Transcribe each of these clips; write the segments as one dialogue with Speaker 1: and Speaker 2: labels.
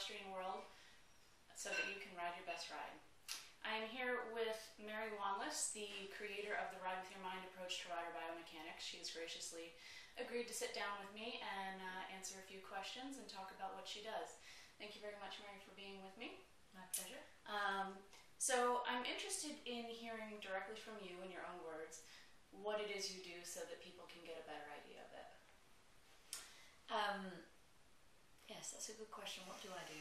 Speaker 1: equestrian world so that you can ride your best ride. I am here with Mary Wanless, the creator of the Ride With Your Mind approach to rider biomechanics. She has graciously agreed to sit down with me and answer a few questions and talk about what she does. Thank you very much, Mary, for being with me.
Speaker 2: My pleasure.
Speaker 1: So I'm interested in hearing directly from you in your own words what it is you do so that people can get a better idea of it.
Speaker 2: Yes, that's a good question. What do I do?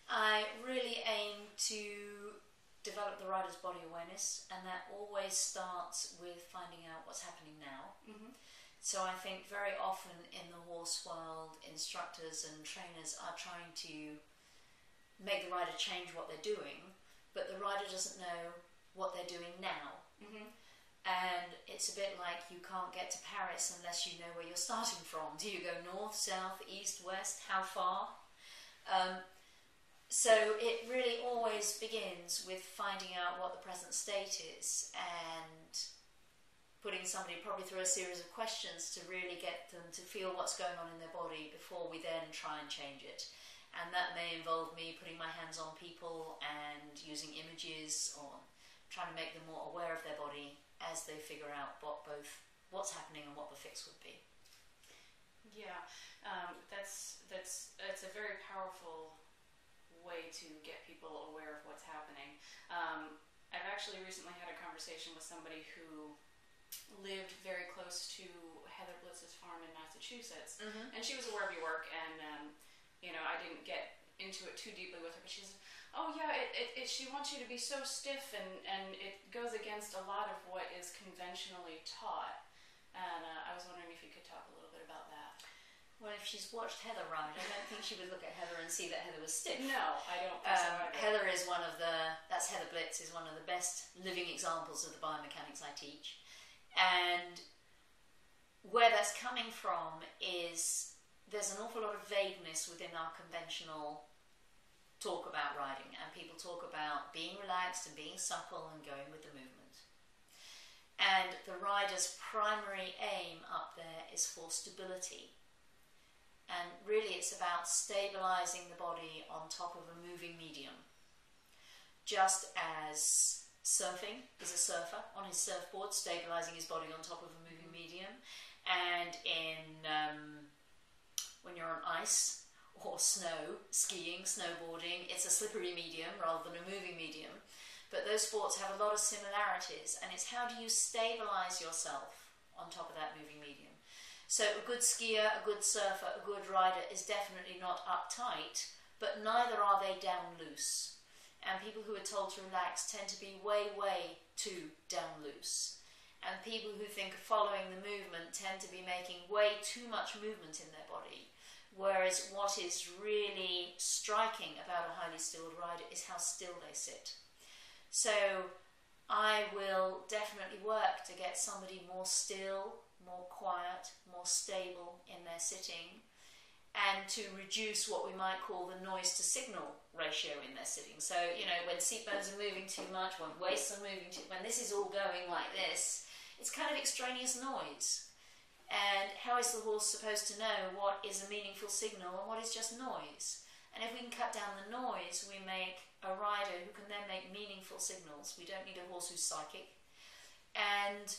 Speaker 2: I really aim to develop the rider's body awareness, and that always starts with finding out what's happening now.
Speaker 1: Mm-hmm.
Speaker 2: So I think very often in the horse world, instructors and trainers are trying to make the rider change what they're doing, but the rider doesn't know what they're doing now.
Speaker 1: Mm-hmm.
Speaker 2: And it's a bit like you can't get to Paris unless you know where you're starting from. Do you go north, south, east, west? How far? So it really always begins with finding out what the present state is and putting somebody probably through a series of questions to really get them to feel what's going on in their body before we then try and change it. And that may involve me putting my hands on people and using images or trying to make them more aware of their body as they figure out what's happening and what the fix would be.
Speaker 1: Yeah, that's a very powerful way to get people aware of what's happening. I've actually recently had a conversation with somebody who lived very close to Heather Blitz's farm in Massachusetts,
Speaker 2: Mm-hmm.
Speaker 1: and she was aware of your work, and I didn't get into it too deeply with her, but she said, oh yeah, she wants you to be so stiff, and it goes against a lot of what is conventionally taught, and I was wondering if you could talk a little bit about that.
Speaker 2: Well, if she's watched Heather ride, I don't think she would look at Heather and see that Heather was stiff.
Speaker 1: No, I don't think so either.
Speaker 2: Heather is Heather Blitz is one of the best living examples of the biomechanics I teach. And where that's coming from is there's an awful lot of vagueness within our conventional talk about riding, and people talk about being relaxed and being supple and going with the movement. And the rider's primary aim up there is for stability. And really it's about stabilizing the body on top of a moving medium. Just as surfing is a surfer on his surfboard, stabilizing his body on top of a moving medium. And when you're on ice or snow, skiing, snowboarding, it's a slippery medium rather than a moving medium. But those sports have a lot of similarities, and it's how do you stabilize yourself on top of that moving medium. So a good skier, a good surfer, a good rider is definitely not uptight, but neither are they down loose. And people who are told to relax tend to be way, way too down loose. And people who think of following the movement tend to be making way too much movement in their body. Whereas what is really striking about a highly stilled rider is how still they sit. So I will definitely work to get somebody more still, more quiet, more stable in their sitting, and to reduce what we might call the noise to signal ratio in their sitting. So, when seat bones are moving too much, when waists are moving too, when this is all going like this, it's kind of extraneous noise. And how is the horse supposed to know what is a meaningful signal and what is just noise? And if we can cut down the noise, we make a rider who can then make meaningful signals. We don't need a horse who's psychic. And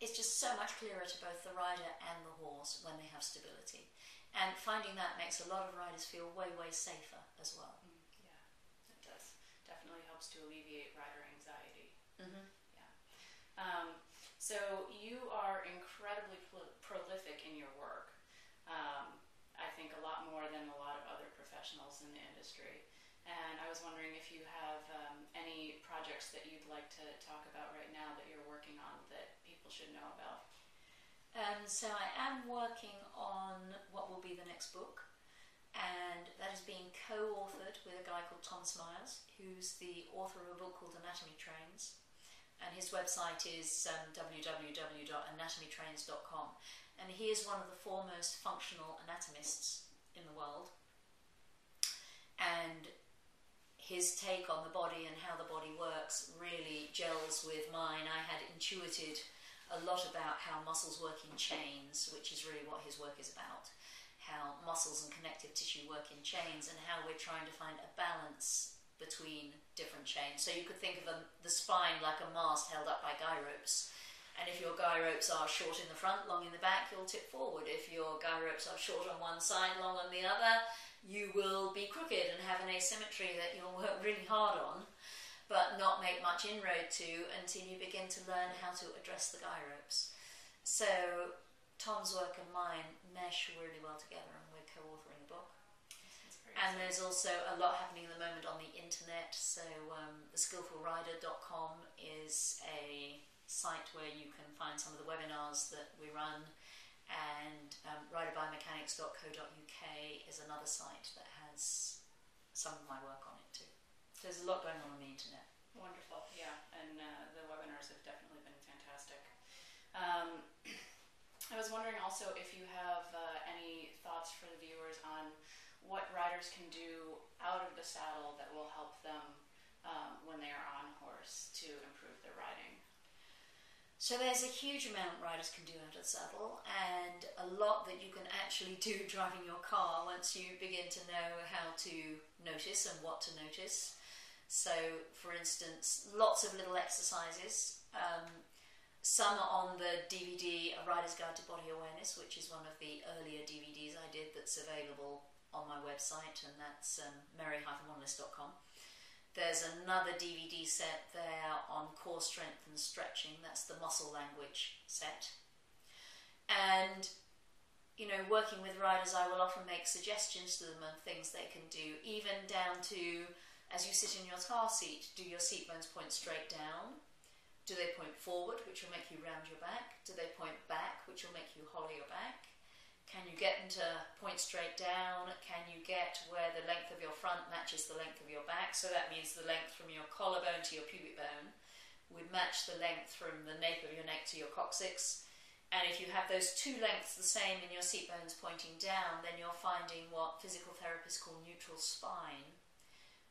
Speaker 2: it's just so much clearer to both the rider and the horse when they have stability. And finding that makes a lot of riders feel way, way safer as well.
Speaker 1: Yeah, it does. Definitely helps to alleviate rider anxiety.
Speaker 2: Mm-hmm.
Speaker 1: Yeah. So you are incredibly prolific in your work. I think a lot more than a lot of other professionals in the industry. And I was wondering if you have any projects that you'd like to talk about right now that you're working on that people should know about.
Speaker 2: So I am working on what will be the next book, and that is being co-authored with a guy called Thomas Myers, who's the author of a book called Anatomy Trains, and his website is www.anatomytrains.com, and he is one of the foremost functional anatomists in the world, and his take on the body and how the body works really gels with mine. I had intuited a lot about how muscles work in chains, which is really what his work is about. how muscles and connective tissue work in chains, and how we're trying to find a balance between different chains. So you could think of the spine like a mast held up by guy ropes. And if your guy ropes are short in the front, long in the back, you'll tip forward. If your guy ropes are short on one side, long on the other, you will be crooked and have an asymmetry that you'll work really hard on, but not make much inroad to until you begin to learn how to address the guy ropes. So Tom's work and mine mesh really well together, and we're co-authoring a book. And there's also a lot happening at the moment on the internet. So theskillfulrider.com is a site where you can find some of the webinars that we run, and riderbiomechanics.co.uk is another site that has some of my work on it too. So there's a lot going on the internet.
Speaker 1: Wonderful, yeah, and the webinars have definitely been fantastic. I was wondering also if you have any thoughts for the viewers on what riders can do out of the saddle that will help them when they are on horse to improve their riding.
Speaker 2: So there's a huge amount riders can do out of the saddle, and a lot that you can actually do driving your car once you begin to know how to notice and what to notice. So, for instance, lots of little exercises. Some are on the DVD, A Rider's Guide to Body Awareness, which is one of the earlier DVDs I did that's available on my website, and that's mary-wanless.com. There's another DVD set there on core strength and stretching. That's the muscle language set. And, you know, working with riders, I will often make suggestions to them of things they can do, even down to, as you sit in your car seat, do your seat bones point straight down? Do they point forward, which will make you round your back? Do they point back, which will make you hollow your back? Can you get them to point straight down? Can you get where the length of your front matches the length of your back? So that means the length from your collarbone to your pubic bone would match the length from the nape of your neck to your coccyx. And if you have those two lengths the same in your seat bones pointing down, then you're finding what physical therapists call neutral spine,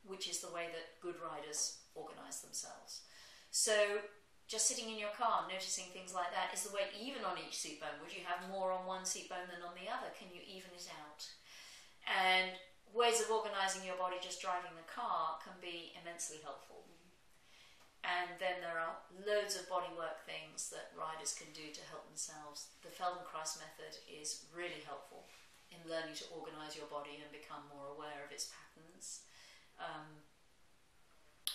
Speaker 2: which is the way that good riders organise themselves. So just sitting in your car, noticing things like that, is the weight even on each seat bone? Would you have more on one seat bone than on the other? Can you even it out? And ways of organising your body just driving the car can be immensely helpful. And then there are loads of bodywork things that riders can do to help themselves. The Feldenkrais method is really helpful in learning to organise your body and become more aware of its patterns.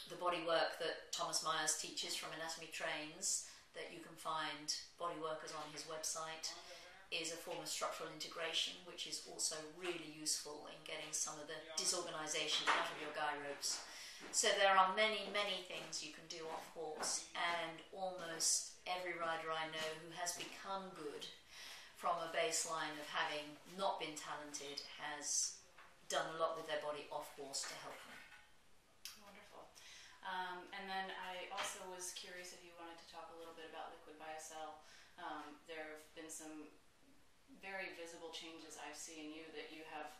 Speaker 2: The body work that Thomas Myers teaches from Anatomy Trains, that you can find body workers on his website, is a form of structural integration, which is also really useful in getting some of the disorganisation out of your guy ropes. So there are many, many things you can do off horse, and almost every rider I know who has become good from a baseline of having not been talented has done a lot with their body off horse to help them.
Speaker 1: And then I also was curious if you wanted to talk a little bit about Liquid Biocell. There have been some very visible changes I've seen in you, that you have,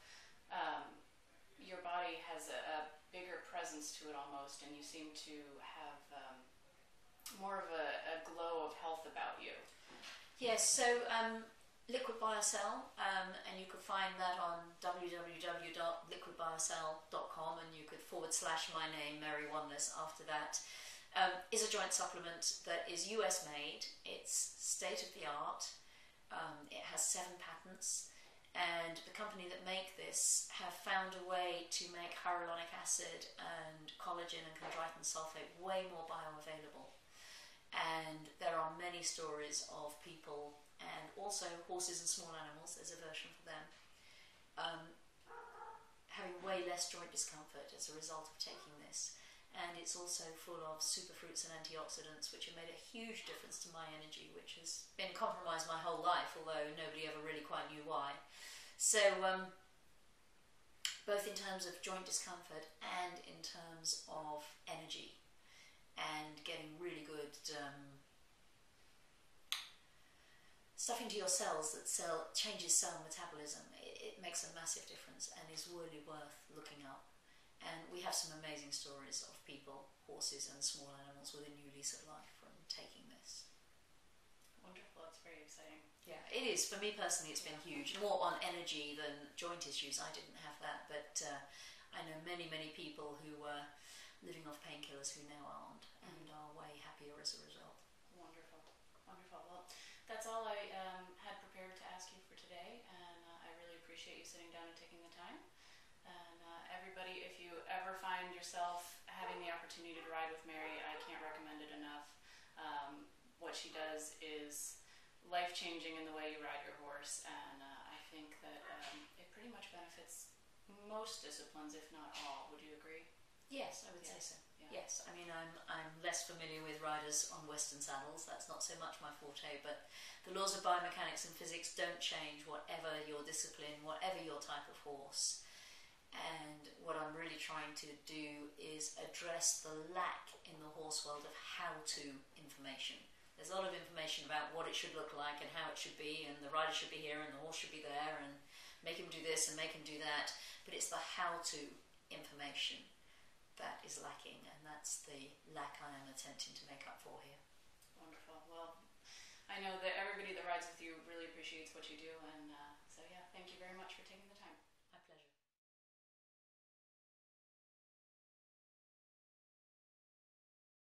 Speaker 1: your body has a bigger presence to it almost, and you seem to have more of a glow of health about you.
Speaker 2: Yes, so Liquid Biocell, and you could find that on www.liquidbiocell.com, and you could / my name, Mary Wanless, after that, is a joint supplement that is US made. It's state of the art. It has 7 patents, and the company that make this have found a way to make hyaluronic acid and collagen and chondroitin sulfate way more bioavailable. And there are many stories of people, and also horses and small animals, there's a version for them, having way less joint discomfort as a result of taking this. And it's also full of superfruits and antioxidants, which have made a huge difference to my energy, which has been compromised my whole life, although nobody ever really quite knew why. So both in terms of joint discomfort and in terms of energy, and getting really good stuff into your cells that changes cell metabolism, it makes a massive difference and is really worth looking up. And we have some amazing stories of people, horses and small animals, with a new lease of life from taking this.
Speaker 1: Wonderful, it's very exciting.
Speaker 2: Yeah, it is. For me personally, it's been huge. More on energy than joint issues. I didn't have that, but I know many people who were living off painkillers who now aren't, and are way happier as a result.
Speaker 1: Wonderful, wonderful. Well, that's all I had prepared to ask you for today, and I really appreciate you sitting down and taking the time. And everybody, if you ever find yourself having the opportunity to ride with Mary, I can't recommend it enough. What she does is life-changing in the way you ride your horse, and I think that it pretty much benefits most disciplines, if not all. Would you agree?
Speaker 2: Yes, I would say so.
Speaker 1: Yeah.
Speaker 2: Yes, I mean, I'm less familiar with riders on Western saddles. That's not so much my forte, but the laws of biomechanics and physics don't change whatever your discipline, whatever your type of horse. And what I'm really trying to do is address the lack in the horse world of how-to information. There's a lot of information about what it should look like and how it should be, and the rider should be here and the horse should be there, and make him do this and make him do that. But it's the how-to information that is lacking, and that's the lack I am attempting to make up for here.
Speaker 1: Wonderful. Well, I know that everybody that rides with you really appreciates what you do, and so yeah,